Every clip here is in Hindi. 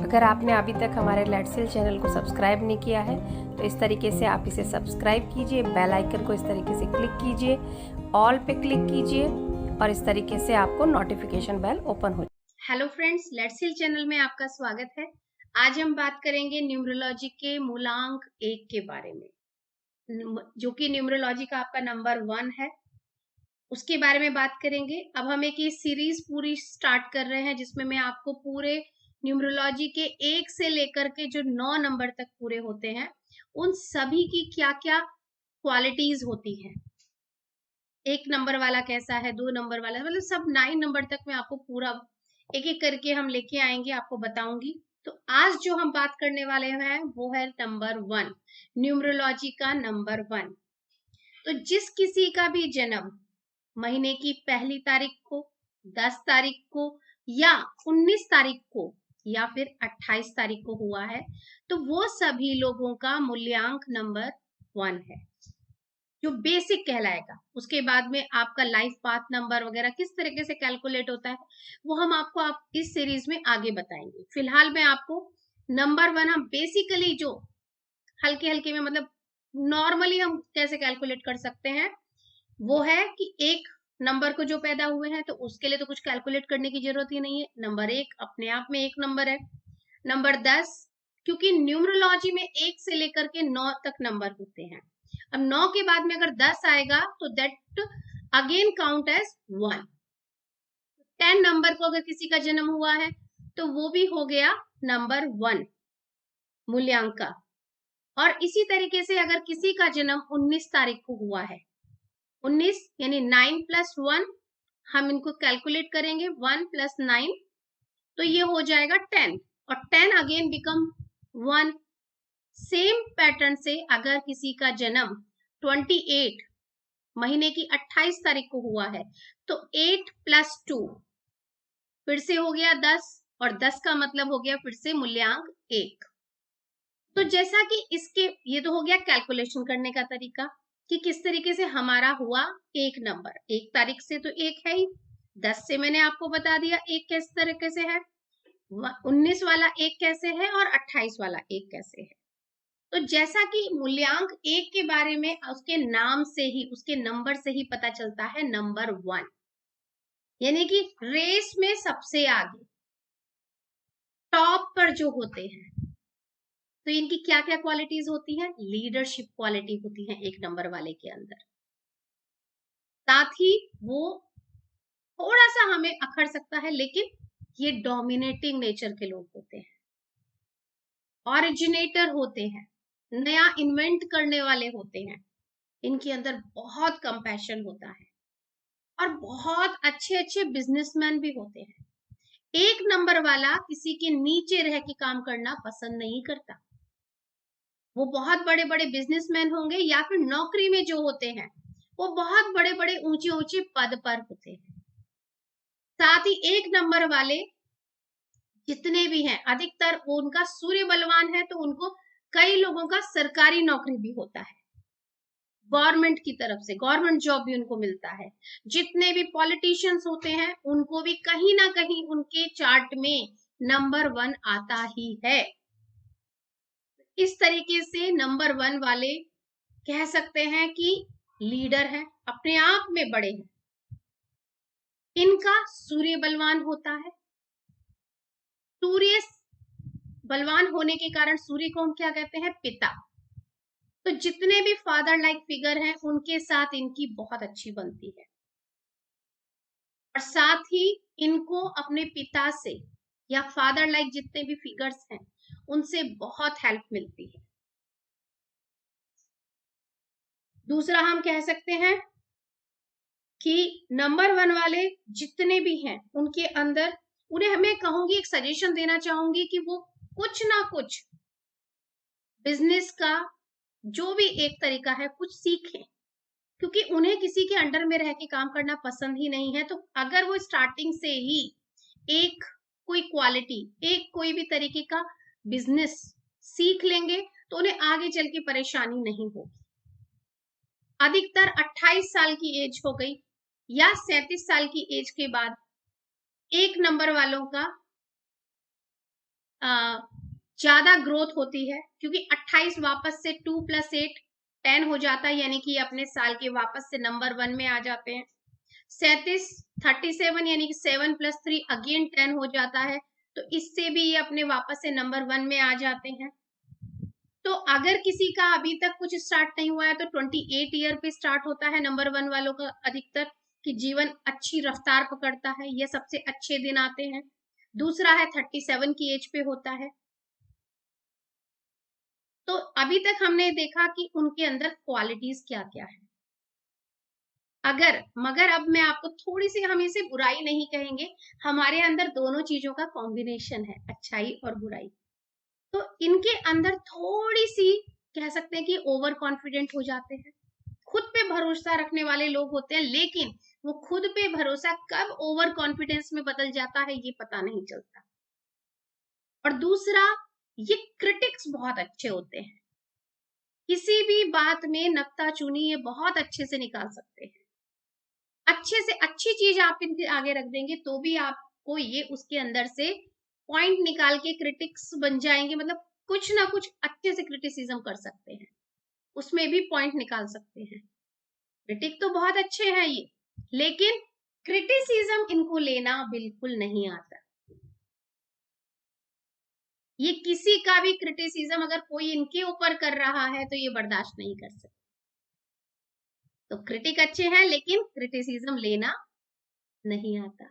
अगर आपने अभी तक हमारे लेट्स चैनल को सब्सक्राइब नहीं किया है तो इस तरीके से आप इसे सब्सक्राइब कीजिए, बेल आइकन को इस तरीके से क्लिक कीजिए, ऑल पे क्लिक कीजिए और इस तरीके से आपको नोटिफिकेशन बेल ओपन हो जाए। Hello friends, let's hill channel में आपका स्वागत है। आज हम बात करेंगे न्यूमरोलॉजी के मूलांक 1 के बारे में, जो कि न्यूमरोलॉजी का आपका नंबर 1 है। उसके बारे में बात करेंगे। अब हम एक ये सीरीज पूरी स्टार्ट कर रहे हैं जिसमें मैं आपको पूरे न्यूमरोलॉजी के 1 से लेकर के जो 9 नंबर तक पूरे होते हैं उन सभी की क्या क्या क्वालिटीज होती हैं, 1 नंबर वाला कैसा है, 2 नंबर वाला, मतलब सब 9 नंबर तक मैं आपको पूरा एक एक करके हम लेके आएंगे, आपको बताऊंगी। तो आज जो हम बात करने वाले हैं वो है नंबर 1, न्यूमरोलॉजी का नंबर 1। तो जिस किसी का भी जन्म महीने की पहली तारीख को, 10 तारीख को या 19 तारीख को या फिर 28 तारीख को हुआ है तो वो सभी लोगों का मूल्यांक नंबर 1 है, जो बेसिक कहलाएगा। उसके बाद में आपका लाइफ पाथ नंबर वगैरह किस तरीके से कैलकुलेट होता है वो हम आपको इस सीरीज में आगे बताएंगे। फिलहाल मैं आपको नंबर 1 हम बेसिकली जो हल्के हल्के में, मतलब नॉर्मली हम कैसे कैलकुलेट कर सकते हैं वो है कि एक नंबर को जो पैदा हुए हैं तो उसके लिए तो कुछ कैलकुलेट करने की जरूरत ही नहीं है। नंबर 1 अपने आप में एक नंबर है। नंबर 10, क्योंकि न्यूमरोलॉजी में 1 से लेकर के 9 तक नंबर होते हैं। अब 9 के बाद में अगर 10 आएगा तो that again count as 1। 10 number को अगर किसी का जन्म हुआ है तो वो भी हो गया नंबर 1 मूल्यांक का। और इसी तरीके से अगर किसी का जन्म 19 तारीख को हुआ है, 19 यानी 9 प्लस 1, हम इनको कैलकुलेट करेंगे 1 प्लस 9 तो ये हो जाएगा 10 और 10 अगेन बिकम 1। सेम पैटर्न से अगर किसी का जन्म 28 महीने की 28 तारीख को हुआ है तो 8 प्लस 2 फिर से हो गया 10 और 10 का मतलब हो गया फिर से मूल्यांक 1। तो जैसा कि इसके ये तो हो गया कैलकुलेशन करने का तरीका कि किस तरीके से हमारा हुआ एक नंबर। 1 तारीख से तो 1 है ही, 10 से मैंने आपको बता दिया 1 किस तरीके से है, 19 वाला 1 कैसे है और 28 वाला 1 कैसे है। तो जैसा कि मूल्यांक 1 के बारे में उसके नाम से ही, उसके नंबर से ही पता चलता है नंबर 1, यानी कि रेस में सबसे आगे टॉप पर जो होते हैं। तो इनकी क्या क्या क्वालिटीज होती हैं? लीडरशिप क्वालिटी होती है 1 नंबर वाले के अंदर। साथ ही वो थोड़ा सा हमें अखर सकता है लेकिन ये डोमिनेटिंग नेचर के लोग होते हैं, ओरिजिनेटर होते हैं, नया इन्वेंट करने वाले होते हैं। इनके अंदर बहुत कंपैशन होता है और बहुत अच्छे अच्छे बिजनेसमैन भी होते हैं। 1 नंबर वाला किसी के नीचे रह के काम करना पसंद नहीं करता। वो बहुत बड़े बड़े बिजनेसमैन होंगे या फिर नौकरी में जो होते हैं वो बहुत बड़े बड़े ऊंचे ऊंचे पद पर होते हैं। साथ ही 1 नंबर वाले जितने भी हैं अधिकतर उनका सूर्य बलवान है तो उनको कई लोगों का सरकारी नौकरी भी होता है, गवर्नमेंट की तरफ से गवर्नमेंट जॉब भी उनको मिलता है। जितने भी पॉलिटिशियंस होते हैं उनको भी कहीं ना कहीं उनके चार्ट में नंबर 1 आता ही है। इस तरीके से नंबर 1 वाले कह सकते हैं कि लीडर है, अपने आप में बड़े हैं। इनका सूर्य बलवान होता है। सूर्य बलवान होने के कारण सूर्य को हम क्या कहते हैं? पिता। तो जितने भी फादर लाइक फिगर हैं उनके साथ इनकी बहुत अच्छी बनती है और साथ ही इनको अपने पिता से या फादर लाइक जितने भी फिगर्स हैं उनसे बहुत हेल्प मिलती है। दूसरा हम कह सकते हैं कि नंबर 1 वाले जितने भी हैं उनके अंदर, उन्हें हमें कहूंगी, एक सजेशन देना चाहूंगी कि वो कुछ ना कुछ बिजनेस का जो भी एक तरीका है कुछ सीखें, क्योंकि उन्हें किसी के अंडर में रह के काम करना पसंद ही नहीं है। तो अगर वो स्टार्टिंग से ही एक कोई क्वालिटी, एक कोई भी तरीके का बिजनेस सीख लेंगे तो उन्हें आगे चल के परेशानी नहीं होगी। अधिकतर 28 साल की एज हो गई या 37 साल की एज के बाद 1 नंबर वालों का ज्यादा ग्रोथ होती है, क्योंकि 28 वापस से 2 + 8 10 हो जाता है, यानी कि अपने साल के वापस से नंबर 1 में आ जाते हैं। 37 यानी कि 7 + 3 अगेन 10 हो जाता है, तो इससे भी ये अपने वापस से नंबर 1 में आ जाते हैं। तो अगर किसी का अभी तक कुछ स्टार्ट नहीं हुआ है तो 28 ईयर पे स्टार्ट होता है नंबर 1 वालों का अधिकतर, कि जीवन अच्छी रफ्तार पकड़ता है, ये सबसे अच्छे दिन आते हैं। दूसरा है 37 की एज पे होता है। तो अभी तक हमने देखा कि उनके अंदर क्वालिटीज क्या क्या है। मगर अब मैं आपको थोड़ी सी, हम इसे बुराई नहीं कहेंगे, हमारे अंदर दोनों चीजों का कॉम्बिनेशन है, अच्छाई और बुराई। तो इनके अंदर थोड़ी सी कह सकते हैं कि ओवर कॉन्फिडेंट हो जाते हैं, खुद पे भरोसा रखने वाले लोग होते हैं, लेकिन वो खुद पे भरोसा कब ओवर कॉन्फिडेंस में बदल जाता है ये पता नहीं चलता। और दूसरा, ये क्रिटिक्स बहुत अच्छे होते हैं, किसी भी बात में नक्ता चुनी ये बहुत अच्छे से निकाल सकते हैं। अच्छे से अच्छी चीज आप इनके आगे रख देंगे तो भी आपको ये उसके अंदर से पॉइंट निकाल के क्रिटिक्स बन जाएंगे, मतलब कुछ ना कुछ अच्छे से क्रिटिसिज्म कर सकते हैं, उसमें भी पॉइंट निकाल सकते हैं। क्रिटिक तो बहुत अच्छे हैं ये, लेकिन क्रिटिसिज्म इनको लेना बिल्कुल नहीं आता। ये किसी का भी क्रिटिसिज्म अगर कोई इनके ऊपर कर रहा है तो ये बर्दाश्त नहीं कर सकते। तो क्रिटिक अच्छे हैं लेकिन क्रिटिसिज्म लेना नहीं आता।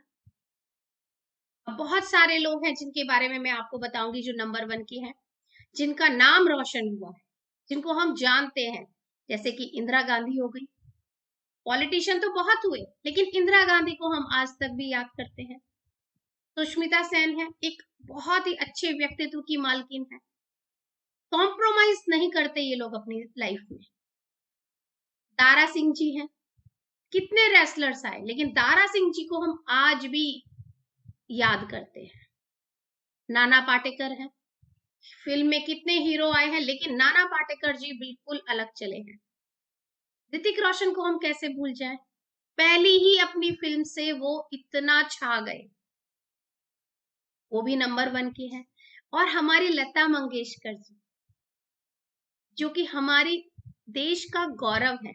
अब बहुत सारे लोग हैं जिनके बारे में मैं आपको बताऊंगी जो नंबर 1 के हैं, जिनका नाम रोशन हुआ है, जिनको हम जानते हैं, जैसे कि इंदिरा गांधी हो गई। पॉलिटिशियन तो बहुत हुए, लेकिन इंदिरा गांधी को हम आज तक भी याद करते हैं। सुष्मिता सेन है, एक बहुत ही अच्छे व्यक्तित्व की मालकिन है, कॉम्प्रोमाइज नहीं करते ये लोग अपनी लाइफ में। दारा सिंह जी हैं, कितने रेसलर्स आए लेकिन दारा सिंह जी को हम आज भी याद करते हैं। नाना पाटेकर हैं, फिल्म में कितने हीरो आए हैं लेकिन नाना पाटेकर जी बिल्कुल अलग चले हैं। ऋतिक रोशन को हम कैसे भूल जाएं, पहली ही अपनी फिल्म से वो इतना छा गए, वो भी नंबर 1 के हैं। और हमारी लता मंगेशकर जी, जो कि हमारी देश का गौरव है,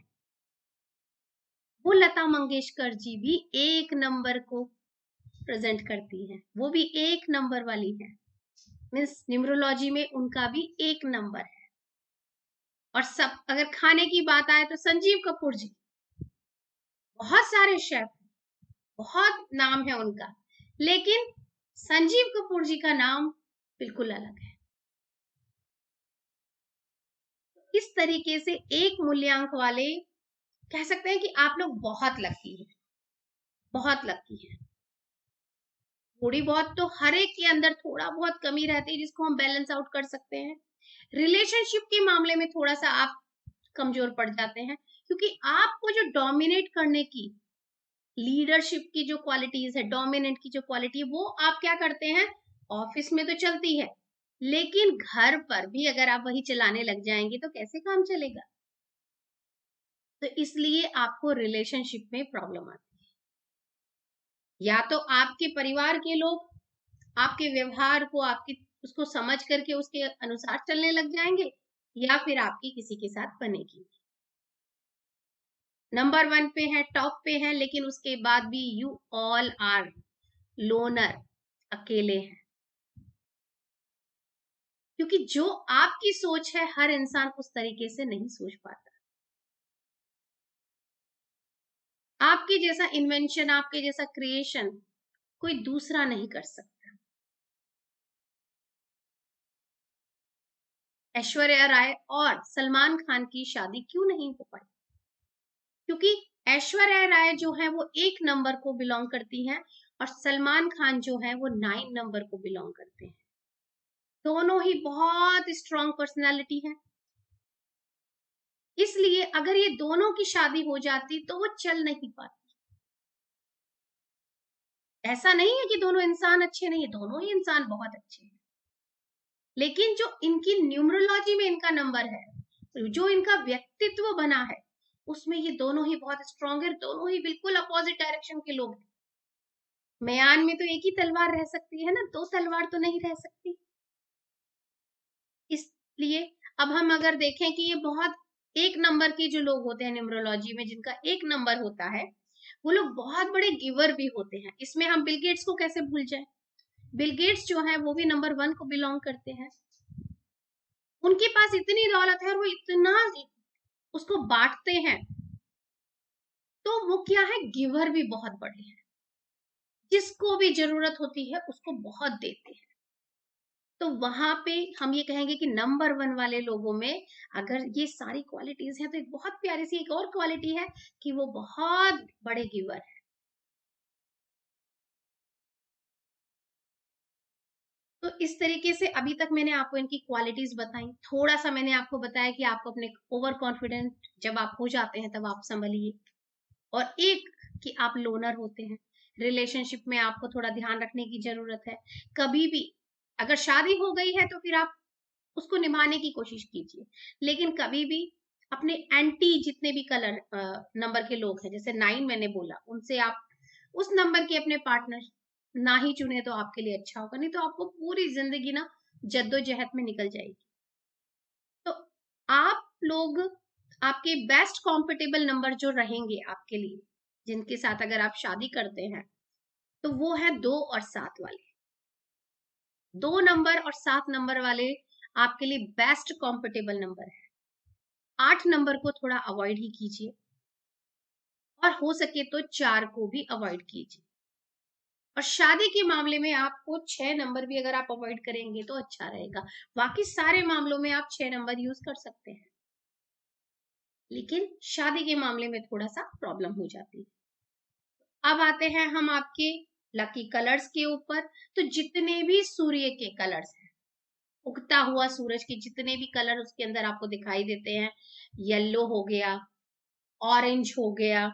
वो लता मंगेशकर जी भी 1 नंबर को प्रेजेंट करती हैं, वो भी 1 नंबर वाली है, मीन्स न्यूमरोलॉजी में उनका भी 1 नंबर है। और सब अगर खाने की बात आए तो संजीव कपूर जी, बहुत सारे शेफ, बहुत नाम है उनका, लेकिन संजीव कपूर जी का नाम बिल्कुल अलग है। इस तरीके से एक मूल्यांक वाले कह सकते हैं कि आप लोग बहुत लकी हैं, बहुत लकी हैं। थोड़ी बहुत तो हर एक के अंदर थोड़ा बहुत कमी रहती है जिसको हम बैलेंस आउट कर सकते हैं। रिलेशनशिप के मामले में थोड़ा सा आप कमजोर पड़ जाते हैं, क्योंकि आपको जो डोमिनेट करने की, लीडरशिप की जो क्वालिटीज है, डोमिनेंट की जो क्वालिटी है, वो आप क्या करते हैं, ऑफिस में तो चलती है, लेकिन घर पर भी अगर आप वही चलाने लग जाएंगे तो कैसे काम चलेगा। तो इसलिए आपको रिलेशनशिप में प्रॉब्लम आती है, या तो आपके परिवार के लोग आपके व्यवहार को, आपकी उसको समझ करके उसके अनुसार चलने लग जाएंगे, या फिर आपकी किसी के साथ बनेगी। नंबर 1 पे है, टॉप पे है, लेकिन उसके बाद भी यू ऑल आर लोनर, अकेले हैं, क्योंकि जो आपकी सोच है हर इंसान उस तरीके से नहीं सोच पाता। आपके जैसा इन्वेंशन, आपके जैसा क्रिएशन कोई दूसरा नहीं कर सकता। ऐश्वर्या राय और सलमान खान की शादी क्यों नहीं हो पाई, क्योंकि ऐश्वर्या राय जो है वो 1 नंबर को बिलोंग करती हैं और सलमान खान जो है वो 9 नंबर को बिलोंग करते हैं। दोनों ही बहुत स्ट्रॉन्ग पर्सनालिटी है, इसलिए अगर ये दोनों की शादी हो जाती तो वो चल नहीं पाती। ऐसा नहीं है कि दोनों इंसान अच्छे नहीं है, दोनों ही इंसान बहुत अच्छे हैं, लेकिन जो इनकी न्यूमरोलॉजी में इनका नंबर है, जो इनका व्यक्तित्व बना है, उसमें ये दोनों ही बहुत स्ट्रॉन्ग है, दोनों ही बिल्कुल अपोजिट डायरेक्शन के लोग हैं। म्यान में तो एक ही तलवार रह सकती है ना, 2 तलवार तो नहीं रह सकती। लिए अब हम अगर देखें कि ये बहुत एक नंबर के जो लोग होते हैं न्यूमरोलॉजी में, जिनका एक नंबर होता है, वो लोग बहुत बड़े गिवर भी होते हैं। इसमें हम बिल गेट्स को कैसे भूल जाए। बिल गेट्स जो है वो भी नंबर 1 को बिलोंग करते हैं। उनके पास इतनी दौलत है और वो इतना उसको बांटते हैं, तो वो क्या है, गिवर भी बहुत बड़े हैं। जिसको भी जरूरत होती है उसको बहुत देते हैं। तो वहां पे हम ये कहेंगे कि नंबर 1 वाले लोगों में अगर ये सारी क्वालिटीज हैं, तो एक बहुत प्यारी सी एक और क्वालिटी है कि वो बहुत बड़े गिवर है। तो इस तरीके से अभी तक मैंने आपको इनकी क्वालिटीज बताई। थोड़ा सा मैंने आपको बताया कि आपको अपने ओवर कॉन्फिडेंट जब आप हो जाते हैं तब आप संभलिए। और एक कि आप लोनर होते हैं, रिलेशनशिप में आपको थोड़ा ध्यान रखने की जरूरत है। कभी भी अगर शादी हो गई है तो फिर आप उसको निभाने की कोशिश कीजिए, लेकिन कभी भी अपने एंटी जितने भी कलर नंबर के लोग हैं, जैसे 9 मैंने बोला, उनसे आप उस नंबर के अपने पार्टनर ना ही चुने तो आपके लिए अच्छा होगा, नहीं तो आपको पूरी जिंदगी ना जद्दोजहद में निकल जाएगी। तो आप लोग आपके बेस्ट कॉम्पिटेबल नंबर जो रहेंगे आपके लिए, जिनके साथ अगर आप शादी करते हैं, तो वो है 2 और 7 वाले। 2 नंबर और 7 नंबर वाले आपके लिए बेस्ट कॉम्पिटेबल नंबर है। 8 नंबर को थोड़ा अवॉइड ही कीजिए, और हो सके तो 4 को भी अवॉइड कीजिए। और शादी के मामले में आपको 6 नंबर भी अगर आप अवॉइड करेंगे तो अच्छा रहेगा। बाकी सारे मामलों में आप 6 नंबर यूज कर सकते हैं, लेकिन शादी के मामले में थोड़ा सा प्रॉब्लम हो जाती है। अब आते हैं हम आपके लकी कलर्स के ऊपर। तो जितने भी सूर्य के कलर्स हैं, उगता हुआ सूरज के जितने भी कलर उसके अंदर आपको दिखाई देते हैं, येलो हो गया, ऑरेंज हो गया,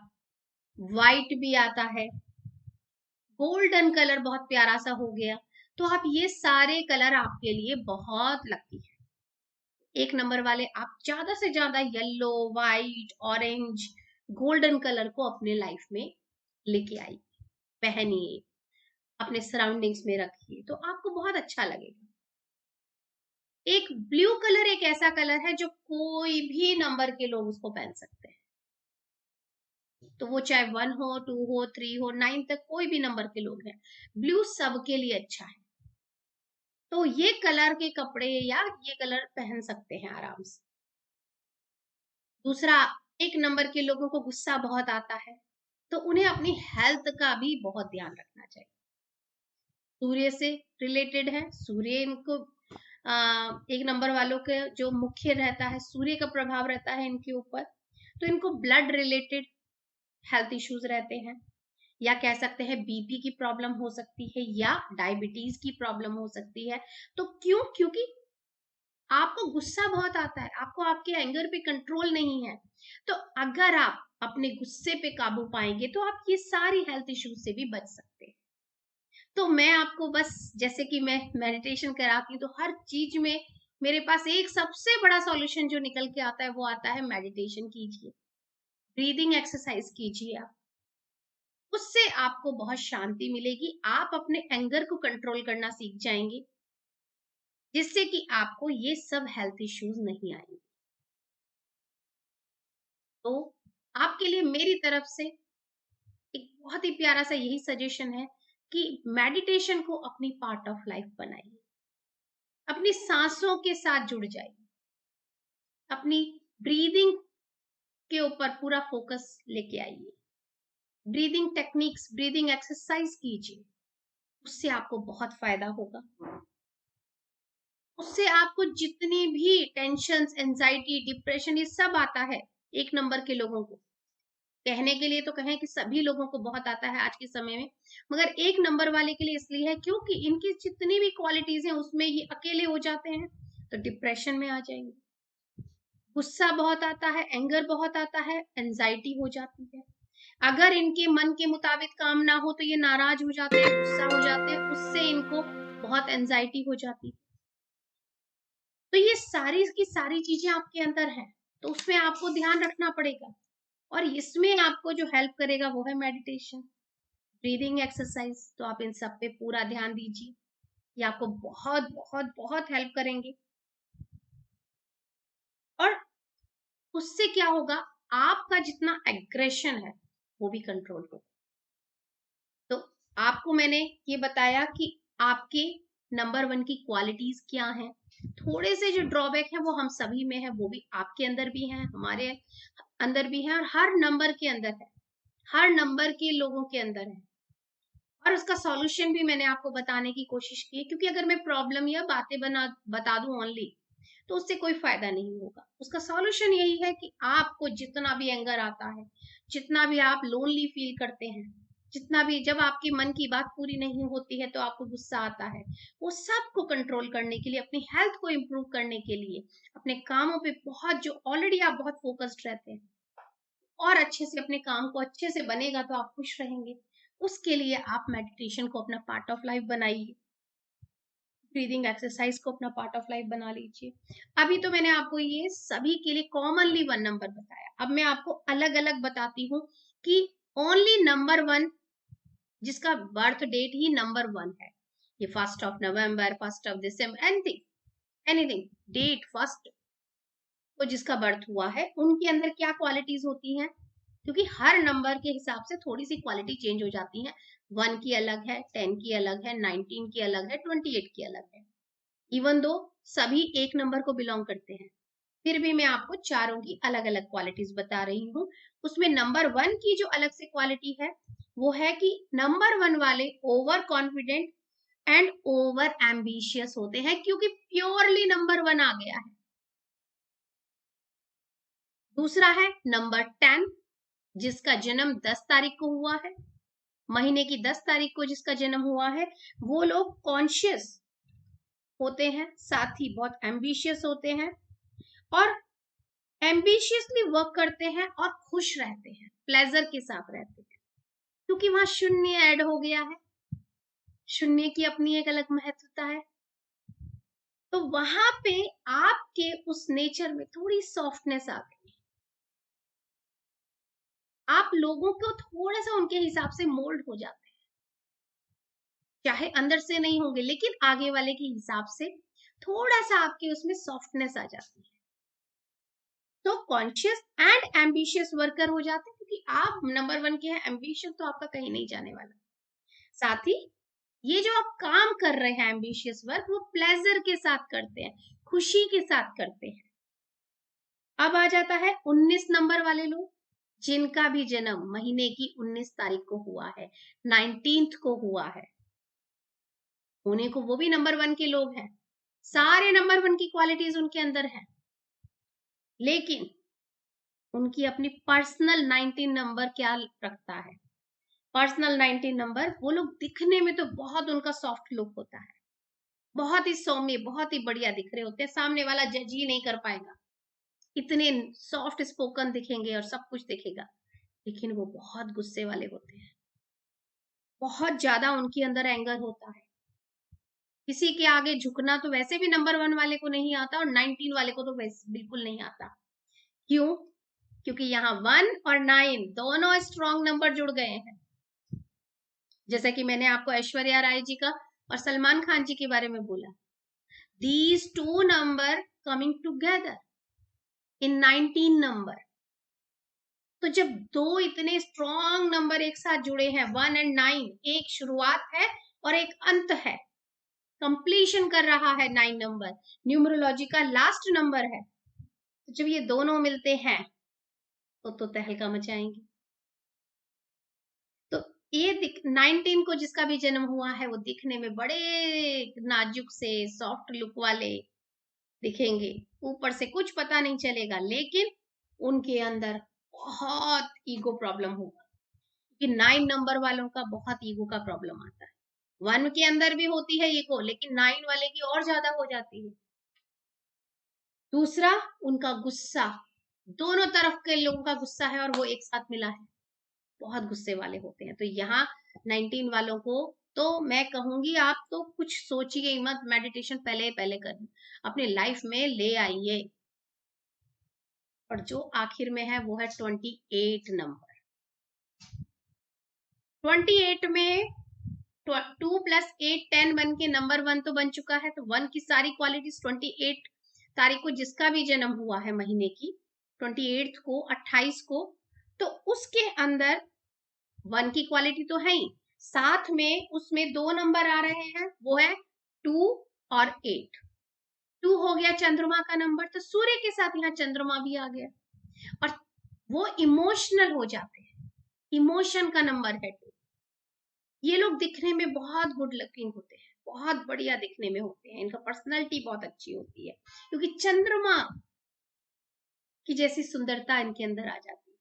व्हाइट भी आता है, गोल्डन कलर बहुत प्यारा सा हो गया, तो आप ये सारे कलर आपके लिए बहुत लकी है। एक नंबर वाले आप ज्यादा से ज्यादा yellow, white, orange, golden colour को अपने लाइफ में लेके आइए, पहनिए, अपने सराउंडिंग्स में रखिए, तो आपको बहुत अच्छा लगेगा। एक ब्लू कलर एक ऐसा कलर है जो कोई भी नंबर के लोग उसको पहन सकते हैं, तो वो चाहे 1 हो, 2 हो, 3 हो, 9 तक कोई भी नंबर के लोग हैं, ब्लू सबके लिए अच्छा है। तो ये कलर के कपड़े या ये कलर पहन सकते हैं आराम से। दूसरा, एक नंबर के लोगों को गुस्सा बहुत आता है, तो उन्हें अपनी हेल्थ का भी बहुत ध्यान रखना चाहिए। सूर्य से रिलेटेड है, सूर्य इनको एक नंबर वालों के जो मुख्य रहता है, सूर्य का प्रभाव रहता है इनके ऊपर, तो इनको ब्लड रिलेटेड हेल्थ इश्यूज रहते हैं, या कह सकते हैं बीपी की प्रॉब्लम हो सकती है, या डायबिटीज की प्रॉब्लम हो सकती है। तो क्यों? क्योंकि आपको गुस्सा बहुत आता है, आपको आपके एंगर पे कंट्रोल नहीं है। तो अगर आप अपने गुस्से पे काबू पाएंगे तो आप ये सारी हेल्थ इश्यूज से भी बच सकते हैं। तो मैं आपको बस, जैसे कि मैं मेडिटेशन कराती हूँ, तो हर चीज में मेरे पास एक सबसे बड़ा सॉल्यूशन जो निकल के आता है वो आता है मेडिटेशन कीजिए, ब्रीदिंग एक्सरसाइज कीजिए। आप उससे आपको बहुत शांति मिलेगी, आप अपने एंगर को कंट्रोल करना सीख जाएंगे, जिससे कि आपको ये सब हेल्थ इश्यूज नहीं आएंगे। तो आपके लिए मेरी तरफ से एक बहुत ही प्यारा सा यही सजेशन है कि मेडिटेशन को अपनी पार्ट ऑफ लाइफ बनाइए, अपनी सांसों के साथ जुड़ जाइए, अपनी ब्रीदिंग के ऊपर पूरा फोकस लेके आइए, ब्रीदिंग टेक्निक्स, ब्रीदिंग एक्सरसाइज कीजिए, उससे आपको बहुत फायदा होगा। उससे आपको जितनी भी टेंशन, एंजाइटी, डिप्रेशन, ये सब आता है एक नंबर के लोगों को, कहने के लिए तो कहें कि सभी लोगों को बहुत आता है आज के समय में, मगर एक नंबर वाले के लिए इसलिए है क्योंकि इनकी जितनी भी क्वालिटीज हैं उसमें ये अकेले हो जाते हैं, तो डिप्रेशन में आ जाएंगे। गुस्सा बहुत आता है, एंगर बहुत आता है, एंजाइटी हो जाती है। अगर इनके मन के मुताबिक काम ना हो तो ये नाराज हो जाते हैं, गुस्सा हो जाते हैं, उससे इनको बहुत एंजाइटी हो जाती है। तो ये सारी की सारी चीजें आपके अंदर हैं, तो उसमें आपको ध्यान रखना पड़ेगा। और इसमें आपको जो हेल्प करेगा वो है मेडिटेशन, ब्रीदिंग एक्सरसाइज। तो आप इन सब पे पूरा ध्यान दीजिए, ये आपको बहुत बहुत बहुत हेल्प करेंगे। और उससे क्या होगा, आपका जितना एग्रेशन है वो भी कंट्रोल होगा। तो आपको मैंने ये बताया कि आपके नंबर 1 की क्वालिटीज क्या हैं। थोड़े से जो ड्रॉबैक है वो हम सभी में है, वो भी आपके अंदर भी है, हमारे अंदर भी है, और हर नंबर के अंदर है, हर नंबर के लोगों के अंदर है। और उसका सॉल्यूशन भी मैंने आपको बताने की कोशिश की है, क्योंकि अगर मैं प्रॉब्लम या बातें बता दूं ओनली, तो उससे कोई फायदा नहीं होगा। उसका सॉल्यूशन यही है कि आपको जितना भी एंगर आता है, जितना भी आप लोनली फील करते हैं, जितना भी जब आपकी मन की बात पूरी नहीं होती है तो आपको गुस्सा आता है, वो सब को कंट्रोल करने के लिए, अपनी हेल्थ को इम्प्रूव करने के लिए, अपने कामों पे बहुत, जो ऑलरेडी आप बहुत फोकस्ड रहते हैं, और अच्छे से अपने काम को अच्छे से बनेगा तो आप खुश रहेंगे। उसके लिए आप मेडिटेशन को अपना पार्ट ऑफ लाइफ बनाइए, ब्रीदिंग एक्सरसाइज को अपना पार्ट ऑफ लाइफ बना लीजिए। अभी तो मैंने आपको ये सभी के लिए कॉमनली 1 नंबर बताया, अब मैं आपको अलग अलग बताती हूँ कि ओनली नंबर 1 जिसका बर्थ डेट ही नंबर 1 है, ये 1 नवंबर, 1 दिसंबर, एनीथिंग एनीथिंग डेट फर्स्ट, तो जिसका बर्थ हुआ है उनके अंदर क्या क्वालिटीज होती हैं, क्योंकि हर नंबर के हिसाब से थोड़ी सी क्वालिटी चेंज हो जाती है। 1 की अलग है, 10 की अलग है, 19 की अलग है, 28 की अलग है। इवन दो सभी एक नंबर को बिलोंग करते हैं, फिर भी मैं आपको चारों की अलग अलग क्वालिटीज बता रही हूँ। उसमें नंबर 1 की जो अलग से क्वालिटी है वो है कि नंबर 1 वाले over confident and over ambitious होते हैं, क्योंकि प्योरली नंबर 1 आ गया है। दूसरा है नंबर 10, जिसका जन्म 10 तारीख को हुआ है, महीने की 10 तारीख को जिसका जन्म हुआ है, वो लोग कॉन्शियस होते हैं, साथ ही बहुत एम्बिशियस होते हैं, और एम्बिशियसली वर्क करते हैं, और खुश रहते हैं, प्लेजर के साथ रहते हैं, क्योंकि वहां शून्य ऐड हो गया है। शून्य की अपनी एक अलग महत्वता है, तो वहां पे आपके उस नेचर में थोड़ी सॉफ्टनेस आ गई, आप लोगों को थोड़ा सा उनके हिसाब से मोल्ड हो जाते हैं, चाहे अंदर से नहीं होंगे लेकिन आगे वाले के हिसाब से थोड़ा सा आपके उसमें सॉफ्टनेस आ जाती है, तो कॉन्शियस एंड एम्बिशियस वर्कर हो जाते हैं, क्योंकि आप नंबर 1 के हैं, एम्बिशियस तो आपका कहीं नहीं जाने वाला। साथ ही ये जो आप काम कर रहे हैं एम्बिशियस वर्क, वो प्लेजर के साथ करते हैं, खुशी के साथ करते हैं। अब आ जाता है 19 नंबर वाले लोग, जिनका भी जन्म महीने की 19 तारीख को हुआ है, 19th को हुआ है, होने को वो भी नंबर 1 के लोग हैं, सारे नंबर 1 की क्वालिटीज उनके अंदर है, लेकिन उनकी अपनी पर्सनल 19 नंबर क्या रखता है। पर्सनल 19 नंबर, वो लोग दिखने में तो बहुत उनका सॉफ्ट लुक होता है, बहुत ही सौम्य, बहुत ही बढ़िया दिख रहे होते हैं, सामने वाला जज ही नहीं कर पाएगा, इतने सॉफ्ट स्पोकन दिखेंगे और सब कुछ दिखेगा, लेकिन वो बहुत गुस्से वाले होते हैं, बहुत ज्यादा उनके अंदर एंगर होता है, किसी के आगे झुकना तो वैसे भी नंबर 1 वाले को नहीं आता, और 19 वाले को तो वैसे बिल्कुल नहीं आता। क्यों? क्योंकि यहाँ 1 और 9 दोनों स्ट्रॉन्ग नंबर जुड़ गए हैं, जैसा कि मैंने आपको ऐश्वर्या राय जी का और सलमान खान जी के बारे में बोला, these 2 number coming together in 19 number, तो जब दो इतने स्ट्रॉन्ग नंबर एक साथ जुड़े हैं, 1 एंड 9, एक शुरुआत है और एक अंत है, कंप्लीशन कर रहा है 9 नंबर, न्यूमरोलॉजी का लास्ट नंबर है, तो जब ये दोनों मिलते हैं तो तहलका मचाएंगे। तो ये 19 को जिसका भी जन्म हुआ है, वो दिखने में बड़े नाजुक से सॉफ्ट लुक वाले दिखेंगे, ऊपर से कुछ पता नहीं चलेगा, लेकिन उनके अंदर बहुत ईगो प्रॉब्लम होगा, कि 9 नंबर वालों का बहुत ईगो का प्रॉब्लम आता है। 1 के अंदर भी होती है ईगो, लेकिन 9 वाले की और ज्यादा हो जाती है। दूसरा, उनका गुस्सा, दोनों तरफ के लोगों का गुस्सा है और वो एक साथ मिला है, बहुत गुस्से वाले होते हैं। तो यहाँ 19 वालों को तो मैं कहूंगी, आप तो कुछ सोचिए मत, मेडिटेशन पहले पहले करना, अपने लाइफ में ले आइए। और जो आखिर में है वो है 28 नंबर। 28 में 2 + 8 10 बन के नंबर 1 तो बन चुका है, तो 1 की सारी क्वालिटीज 28 तारीख को जिसका भी जन्म हुआ है महीने की, 28 को, 28 को, तो उसके अंदर 1 की क्वालिटी तो है ही, साथ में उसमें 2 नंबर आ रहे हैं, वो है 2 और 8। 2 हो गया चंद्रमा का नंबर, तो सूर्य के साथ यहाँ चंद्रमा भी आ गया, और वो इमोशनल हो जाते हैं, इमोशन का नंबर है 2। ये लोग दिखने में बहुत गुड लुकिंग होते हैं, बहुत बढ़िया दिखने में होते हैं, इनका पर्सनैलिटी बहुत अच्छी होती है, क्योंकि चंद्रमा की जैसी सुंदरता इनके अंदर आ जाती है।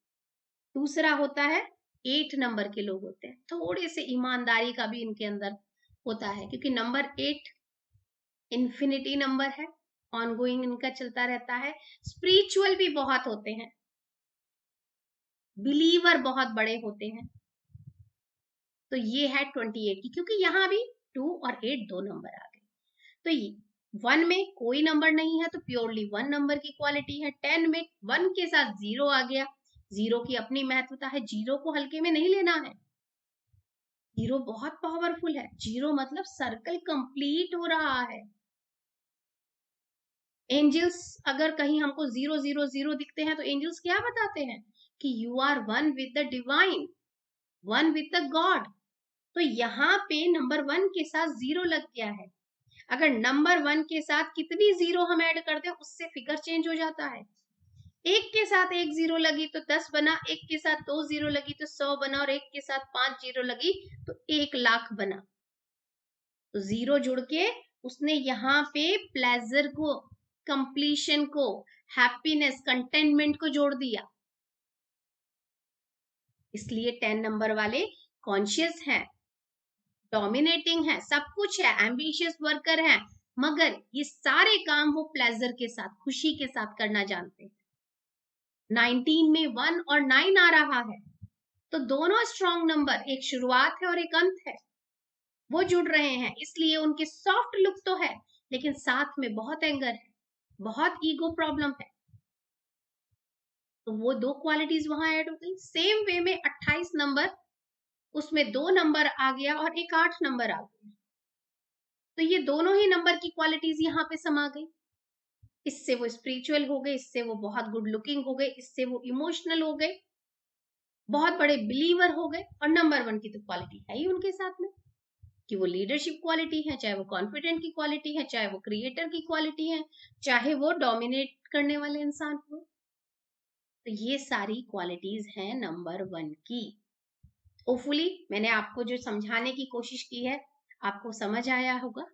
दूसरा होता है 8 नंबर के लोग होते हैं, थोड़े से ईमानदारी का भी इनके अंदर होता है, क्योंकि नंबर 8 इन्फिनिटी नंबर है, ऑनगोइंग इनका चलता रहता है। स्पिरिचुअल भी बहुत होते हैं, बिलीवर बहुत बड़े होते हैं। तो ये है 28 की, क्योंकि यहाँ भी 2 और 8 दो नंबर आ गए। तो ये 1 में कोई नंबर नहीं है, तो प्योरली 1 नंबर की क्वालिटी है। 10 में 1 के साथ 0 आ गया, 0 की अपनी महत्वता है, 0 को हल्के में नहीं लेना है, 0 बहुत पावरफुल है। 0 मतलब सर्कल कंप्लीट हो रहा है। एंजल्स अगर कहीं हमको 0 0 0 दिखते हैं, तो एंजल्स क्या बताते हैं कि you are one with the divine, one with the God. तो यहाँ पे नंबर 1 के साथ 0 लग गया है। अगर नंबर 1 के साथ कितनी 0 हम ऐड करते हैं, उससे फिगर चेंज हो जाता है। 1 के साथ 1 0 लगी तो 10 बना, 1 के साथ 2 0 लगी तो 100 बना, और 1 के साथ 5 0 लगी तो 1 लाख बना। तो 0 जुड़ के उसने यहाँ पे प्लेजर को, कंप्लीशन को, हैप्पीनेस, कंटेनमेंट को जोड़ दिया। इसलिए 10 नंबर वाले कॉन्शियस हैं, डोमिनेटिंग है, सब कुछ है, एम्बिशियस वर्कर है, मगर ये सारे काम वो प्लेजर के साथ, खुशी के साथ करना जानते हैं। 19 में 1 और 9 आ रहा है, तो दोनों स्ट्रॉन्ग नंबर, एक शुरुआत है और एक अंत है, वो जुड़ रहे हैं। इसलिए उनके सॉफ्ट लुक तो है, लेकिन साथ में बहुत एंगर है, बहुत ईगो प्रॉब्लम है। तो वो 2 क्वालिटीज वहां ऐड हो गई। सेम वे में 28 नंबर, उसमें 2 नंबर आ गया और एक 8 नंबर आ गया, तो ये दोनों ही नंबर की क्वालिटीज यहाँ पे समा गई। इससे वो स्पिरिचुअल हो गए, इससे वो बहुत गुड लुकिंग हो गए, इससे वो इमोशनल हो गए, बहुत बड़े बिलीवर हो गए। और नंबर 1 की तो क्वालिटी है ही उनके साथ में, कि वो लीडरशिप क्वालिटी है, चाहे वो कॉन्फिडेंट की क्वालिटी है, चाहे वो क्रिएटर की क्वालिटी है, चाहे वो डोमिनेट करने वाले इंसान हो। तो ये सारी क्वालिटीज हैं नंबर 1 की। होपफुली मैंने आपको जो समझाने की कोशिश की है, आपको समझ आया होगा।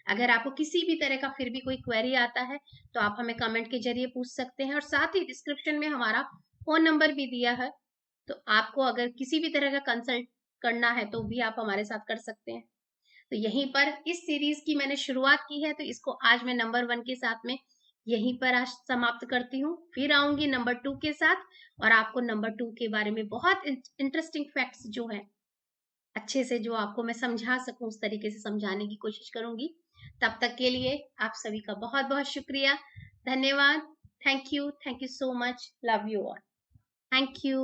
अगर आपको किसी भी तरह का फिर भी कोई क्वेरी आता है, तो आप हमें कमेंट के जरिए पूछ सकते हैं, और साथ ही डिस्क्रिप्शन में हमारा फोन नंबर भी दिया है, तो आपको अगर किसी भी तरह का कंसल्ट करना है तो भी आप हमारे साथ कर सकते हैं। तो यहीं पर इस सीरीज की मैंने शुरुआत की है, तो इसको आज मैं नंबर 1 के साथ में यहीं पर आज समाप्त करती हूँ। फिर आऊंगी नंबर 2 के साथ, और आपको नंबर 2 के बारे में बहुत इंटरेस्टिंग फैक्ट्स जो है, अच्छे से जो आपको मैं समझा सकूं, उस तरीके से समझाने की कोशिश करूंगी। तब तक के लिए आप सभी का बहुत बहुत शुक्रिया, धन्यवाद, thank you so much, love you all, thank you.